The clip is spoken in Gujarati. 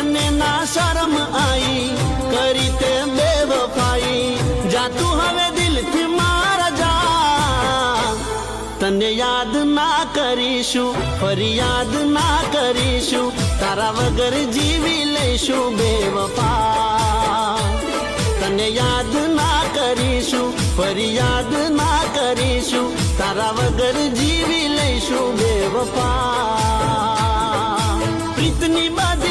તને ના શરમ આઈ કરી તે બેવફાઈ જા તું હવે દિલથી મારા જા તને યાદ ના કરીશું ફરિયાદ ના કરીશું તારા વગર જીવી લઈશું બેવફા તને યાદ ના કરીશું ફરિયાદ ના કરીશું તારા વગર જીવી લઈશું બેવફા પ્રીતની બધી